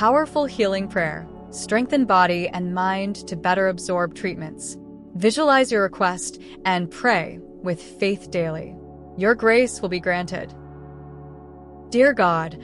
powerful healing prayer. Strengthen body and mind to better absorb treatments. Visualize your request and pray with faith daily. Your grace will be granted. Dear God,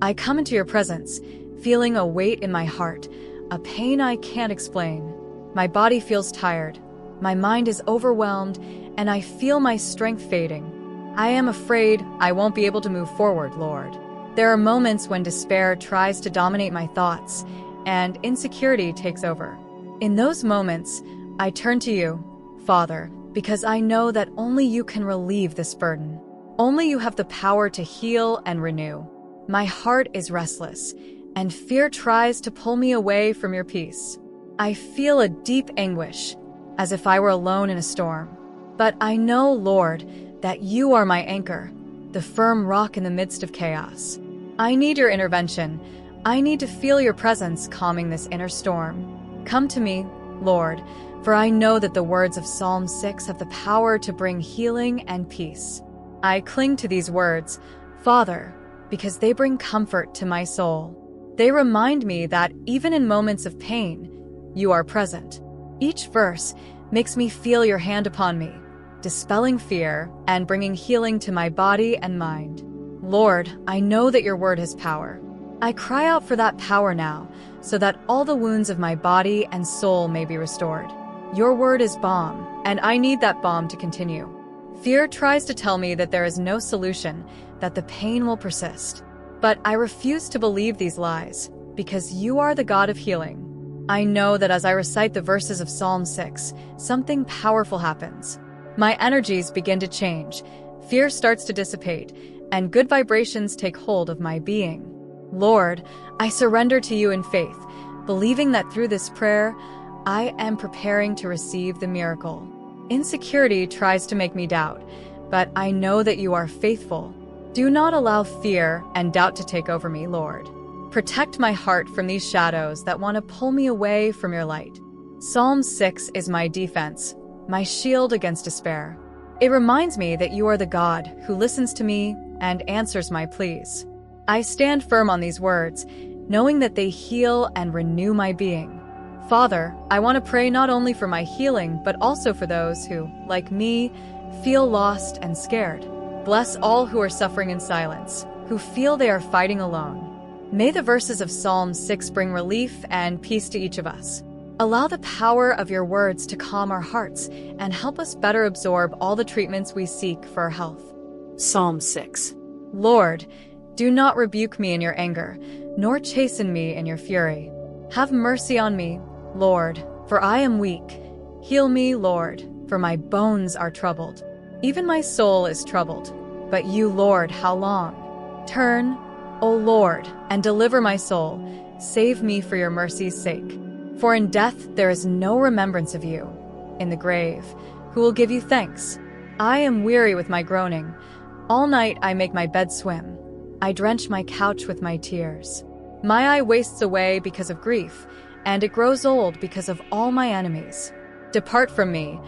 I come into your presence, feeling a weight in my heart, a pain I can't explain. My body feels tired, my mind is overwhelmed, and I feel my strength fading. I am afraid I won't be able to move forward, Lord. There are moments when despair tries to dominate my thoughts, and insecurity takes over. In those moments, I turn to you, Father, because I know that only you can relieve this burden. Only you have the power to heal and renew. My heart is restless, and fear tries to pull me away from your peace. I feel a deep anguish, as if I were alone in a storm. But I know, Lord, that you are my anchor, the firm rock in the midst of chaos. I need your intervention. I need to feel your presence calming this inner storm. Come to me, Lord, for I know that the words of Psalm 6 have the power to bring healing and peace. I cling to these words, Father, because they bring comfort to my soul. They remind me that even in moments of pain, you are present. Each verse makes me feel your hand upon me, dispelling fear and bringing healing to my body and mind. Lord, I know that your word has power. I cry out for that power now, so that all the wounds of my body and soul may be restored. Your word is balm, and I need that balm to continue. Fear tries to tell me that there is no solution, that the pain will persist. But I refuse to believe these lies, because you are the God of healing. I know that as I recite the verses of Psalm 6, something powerful happens. My energies begin to change, fear starts to dissipate, and good vibrations take hold of my being. Lord, I surrender to you in faith, believing that through this prayer, I am preparing to receive the miracle. Insecurity tries to make me doubt, but I know that you are faithful. Do not allow fear and doubt to take over me, Lord. Protect my heart from these shadows that want to pull me away from your light. Psalm 6 is my defense, my shield against despair. It reminds me that you are the God who listens to me and answers my pleas. I stand firm on these words, knowing that they heal and renew my being. Father, I want to pray not only for my healing, but also for those who, like me, feel lost and scared. Bless all who are suffering in silence, who feel they are fighting alone. May the verses of Psalm 6 bring relief and peace to each of us. Allow the power of your words to calm our hearts and help us better absorb all the treatments we seek for our health. Psalm 6. Lord, do not rebuke me in your anger, nor chasten me in your fury. Have mercy on me, Lord, for I am weak. Heal me, Lord, for my bones are troubled. Even my soul is troubled. But you, Lord, how long? Turn, O Lord, and deliver my soul. Save me for your mercy's sake. For in death there is no remembrance of you. In the grave, who will give you thanks? I am weary with my groaning. All night I make my bed swim. I drench my couch with my tears. My eye wastes away because of grief, and it grows old because of all my enemies. Depart from me,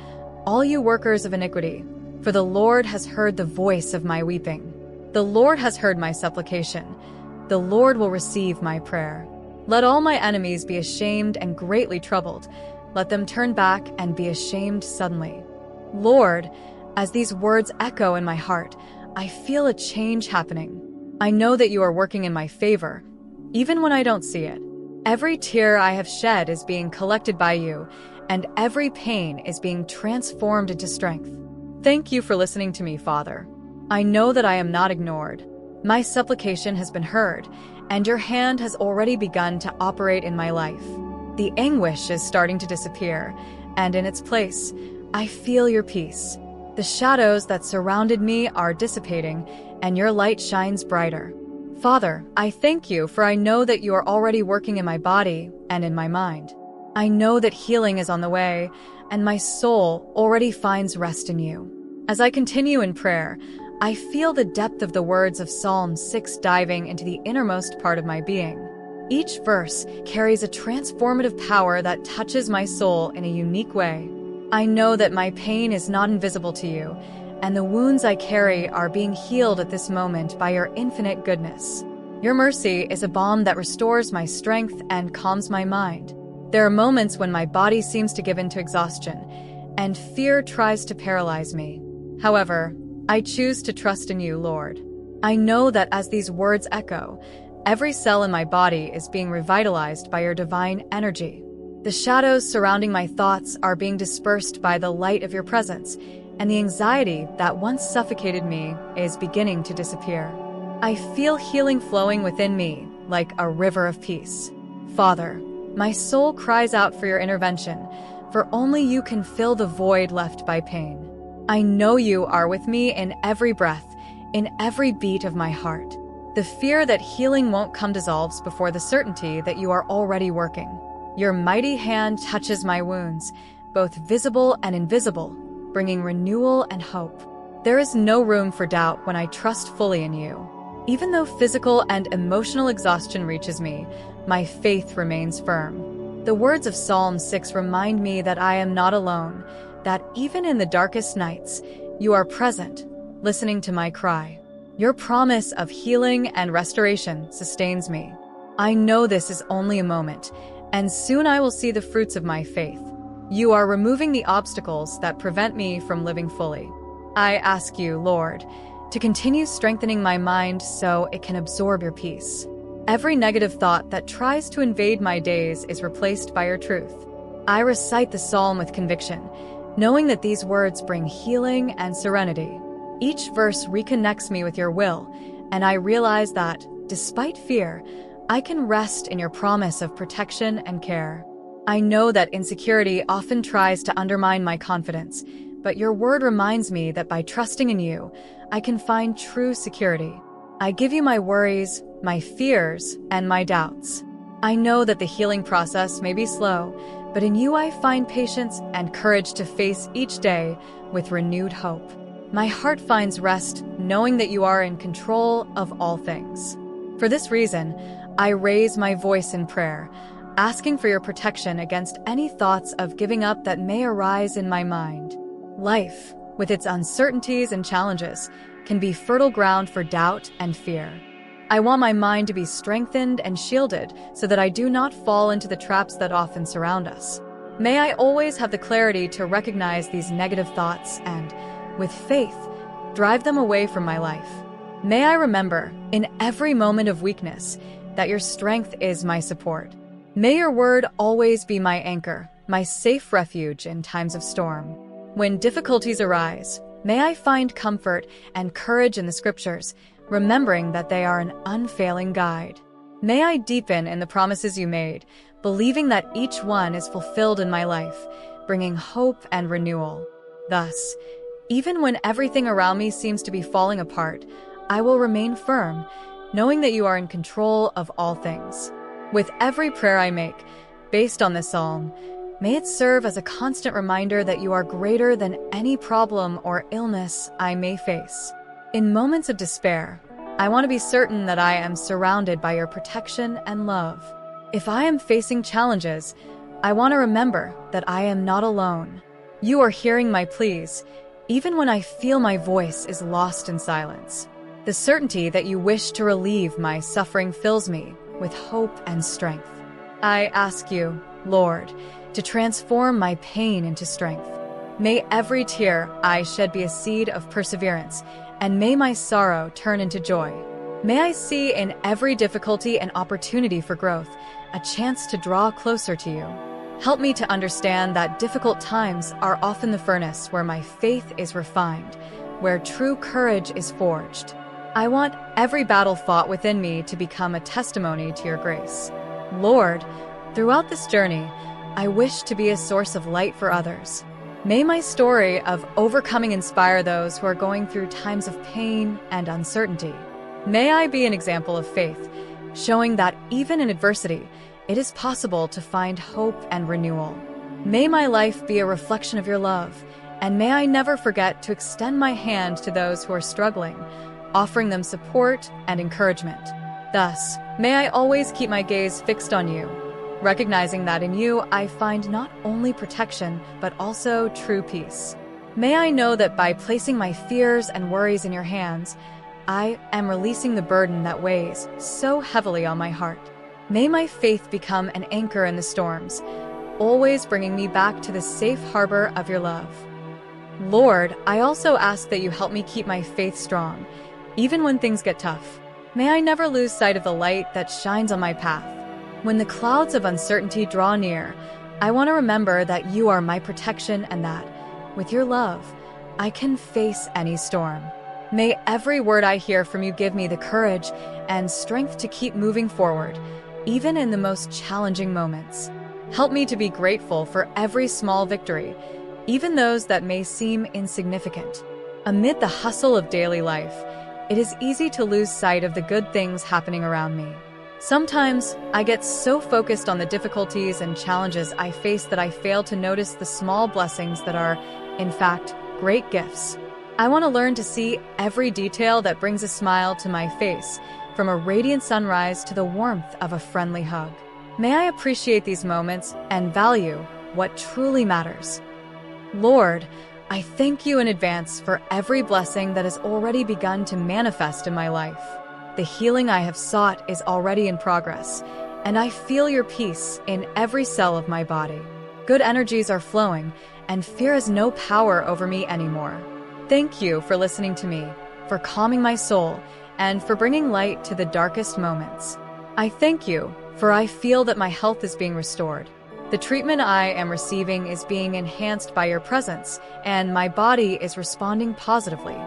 all you workers of iniquity, for the Lord has heard the voice of my weeping. The Lord has heard my supplication. The Lord will receive my prayer. Let all my enemies be ashamed and greatly troubled. Let them turn back and be ashamed suddenly. Lord, as these words echo in my heart, I feel a change happening. I know that you are working in my favor, even when I don't see it. Every tear I have shed is being collected by you, and every pain is being transformed into strength. Thank you for listening to me, Father. I know that I am not ignored. My supplication has been heard, and your hand has already begun to operate in my life. The anguish is starting to disappear, and in its place, I feel your peace. The shadows that surrounded me are dissipating, and your light shines brighter. Father, I thank you, for I know that you are already working in my body and in my mind. I know that healing is on the way, and my soul already finds rest in you. As I continue in prayer, I feel the depth of the words of Psalm 6 diving into the innermost part of my being. Each verse carries a transformative power that touches my soul in a unique way. I know that my pain is not invisible to you, and the wounds I carry are being healed at this moment by your infinite goodness. Your mercy is a balm that restores my strength and calms my mind. There are moments when my body seems to give in to exhaustion, and fear tries to paralyze me. However, I choose to trust in you, Lord. I know that as these words echo, every cell in my body is being revitalized by your divine energy. The shadows surrounding my thoughts are being dispersed by the light of your presence, and the anxiety that once suffocated me is beginning to disappear. I feel healing flowing within me like a river of peace. Father, my soul cries out for your intervention, for only you can fill the void left by pain. I know you are with me in every breath, in every beat of my heart. The fear that healing won't come dissolves before the certainty that you are already working. Your mighty hand touches my wounds, both visible and invisible, bringing renewal and hope. There is no room for doubt when I trust fully in you. Even though physical and emotional exhaustion reaches me, my faith remains firm. The words of Psalm 6 remind me that I am not alone, that even in the darkest nights, you are present, listening to my cry. Your promise of healing and restoration sustains me. I know this is only a moment, and soon I will see the fruits of my faith. You are removing the obstacles that prevent me from living fully. I ask you, Lord, to continue strengthening my mind so it can absorb your peace. Every negative thought that tries to invade my days is replaced by your truth. I recite the psalm with conviction, knowing that these words bring healing and serenity. Each verse reconnects me with your will, and I realize that, despite fear, I can rest in your promise of protection and care. I know that insecurity often tries to undermine my confidence, but your word reminds me that by trusting in you, I can find true security. I give you my worries, my fears, and my doubts. I know that the healing process may be slow, but in you I find patience and courage to face each day with renewed hope. My heart finds rest knowing that you are in control of all things. For this reason, I raise my voice in prayer, asking for your protection against any thoughts of giving up that may arise in my mind. Life, with its uncertainties and challenges, can be fertile ground for doubt and fear. I want my mind to be strengthened and shielded so that I do not fall into the traps that often surround us. May I always have the clarity to recognize these negative thoughts and, with faith, drive them away from my life. May I remember, in every moment of weakness, that your strength is my support. May your word always be my anchor, my safe refuge in times of storm. When difficulties arise, may I find comfort and courage in the scriptures, remembering that they are an unfailing guide. May I deepen in the promises you made, believing that each one is fulfilled in my life, bringing hope and renewal. Thus, even when everything around me seems to be falling apart, I will remain firm, knowing that you are in control of all things. With every prayer I make, based on this psalm, may it serve as a constant reminder that you are greater than any problem or illness I may face. In moments of despair, I want to be certain that I am surrounded by your protection and love. If I am facing challenges, I want to remember that I am not alone. You are hearing my pleas, even when I feel my voice is lost in silence. The certainty that you wish to relieve my suffering fills me with hope and strength. I ask you, Lord, to transform my pain into strength. May every tear I shed be a seed of perseverance, and may my sorrow turn into joy. May I see in every difficulty an opportunity for growth, a chance to draw closer to you. Help me to understand that difficult times are often the furnace where my faith is refined, where true courage is forged. I want every battle fought within me to become a testimony to your grace. Lord, throughout this journey, I wish to be a source of light for others. May my story of overcoming inspire those who are going through times of pain and uncertainty. May I be an example of faith, showing that even in adversity, it is possible to find hope and renewal. May my life be a reflection of your love, and may I never forget to extend my hand to those who are struggling, offering them support and encouragement. Thus, may I always keep my gaze fixed on you, recognizing that in you I find not only protection, but also true peace. May I know that by placing my fears and worries in your hands, I am releasing the burden that weighs so heavily on my heart. May my faith become an anchor in the storms, always bringing me back to the safe harbor of your love. Lord, I also ask that you help me keep my faith strong, even when things get tough. May I never lose sight of the light that shines on my path. When the clouds of uncertainty draw near, I want to remember that you are my protection and that, with your love, I can face any storm. May every word I hear from you give me the courage and strength to keep moving forward, even in the most challenging moments. Help me to be grateful for every small victory, even those that may seem insignificant. Amid the hustle of daily life, it is easy to lose sight of the good things happening around me. Sometimes I get so focused on the difficulties and challenges I face that I fail to notice the small blessings that are, in fact, great gifts. I want to learn to see every detail that brings a smile to my face, from a radiant sunrise to the warmth of a friendly hug. May I appreciate these moments and value what truly matters. Lord, I thank you in advance for every blessing that has already begun to manifest in my life. The healing I have sought is already in progress, and I feel your peace in every cell of my body. Good energies are flowing, and fear has no power over me anymore. Thank you for listening to me, for calming my soul, and for bringing light to the darkest moments. I thank you, for I feel that my health is being restored. The treatment I am receiving is being enhanced by your presence, and my body is responding positively.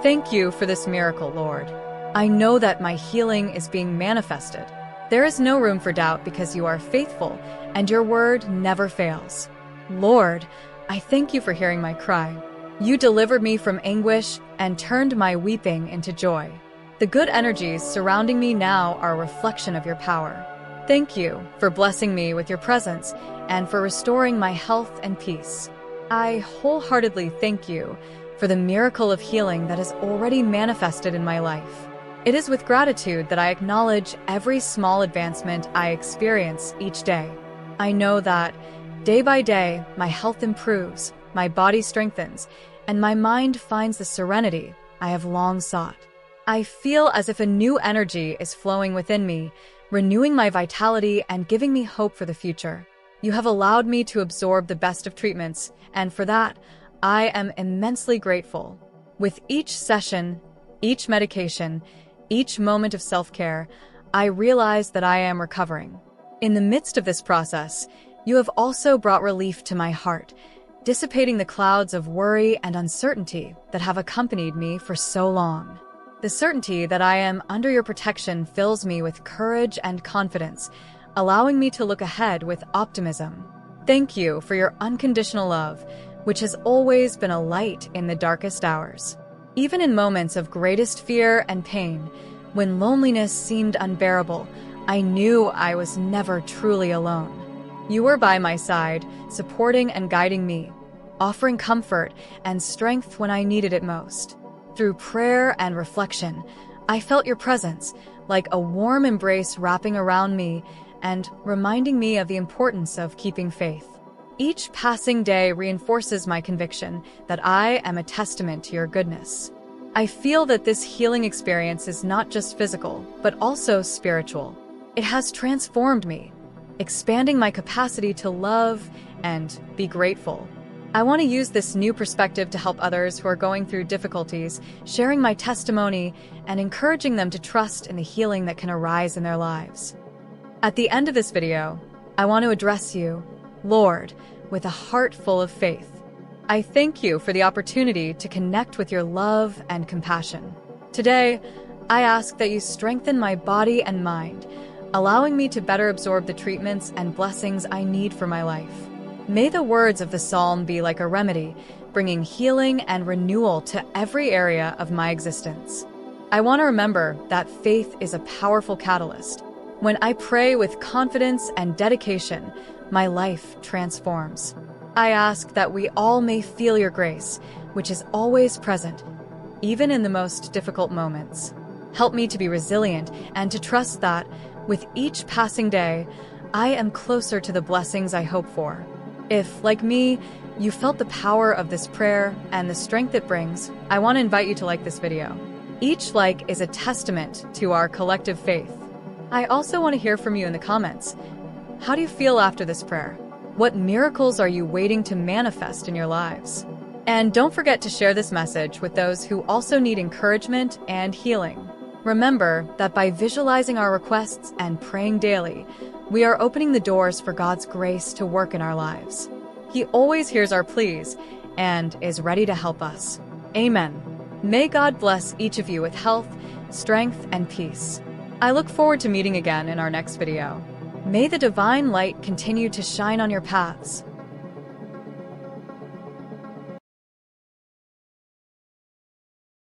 Thank you for this miracle, Lord. I know that my healing is being manifested. There is no room for doubt because you are faithful, and your word never fails. Lord, I thank you for hearing my cry. You delivered me from anguish and turned my weeping into joy. The good energies surrounding me now are a reflection of your power. Thank you for blessing me with your presence and for restoring my health and peace. I wholeheartedly thank you for the miracle of healing that has already manifested in my life. It is with gratitude that I acknowledge every small advancement I experience each day. I know that, day by day, my health improves, my body strengthens, and my mind finds the serenity I have long sought. I feel as if a new energy is flowing within me, renewing my vitality and giving me hope for the future. You have allowed me to absorb the best of treatments, and for that, I am immensely grateful. With each session, each medication, each moment of self-care, I realize that I am recovering. In the midst of this process, you have also brought relief to my heart, dissipating the clouds of worry and uncertainty that have accompanied me for so long. The certainty that I am under your protection fills me with courage and confidence, allowing me to look ahead with optimism. Thank you for your unconditional love, which has always been a light in the darkest hours. Even in moments of greatest fear and pain, when loneliness seemed unbearable, I knew I was never truly alone. You were by my side, supporting and guiding me, offering comfort and strength when I needed it most. Through prayer and reflection, I felt your presence, like a warm embrace wrapping around me and reminding me of the importance of keeping faith. Each passing day reinforces my conviction that I am a testament to your goodness. I feel that this healing experience is not just physical, but also spiritual. It has transformed me, expanding my capacity to love and be grateful. I want to use this new perspective to help others who are going through difficulties, sharing my testimony and encouraging them to trust in the healing that can arise in their lives. At the end of this video, I want to address you, Lord, with a heart full of faith. I thank you for the opportunity to connect with your love and compassion. Today, I ask that you strengthen my body and mind, allowing me to better absorb the treatments and blessings I need for my life. May the words of the psalm be like a remedy, bringing healing and renewal to every area of my existence. I want to remember that faith is a powerful catalyst. When I pray with confidence and dedication, my life transforms. I ask that we all may feel your grace, which is always present, even in the most difficult moments. Help me to be resilient and to trust that, with each passing day, I am closer to the blessings I hope for. If, like me, you felt the power of this prayer and the strength it brings, I want to invite you to like this video. Each like is a testament to our collective faith. I also want to hear from you in the comments. How do you feel after this prayer? What miracles are you waiting to manifest in your lives? And don't forget to share this message with those who also need encouragement and healing. Remember that by visualizing our requests and praying daily, we are opening the doors for God's grace to work in our lives. He always hears our pleas and is ready to help us. Amen. May God bless each of you with health, strength, and peace. I look forward to meeting again in our next video. May the divine light continue to shine on your paths.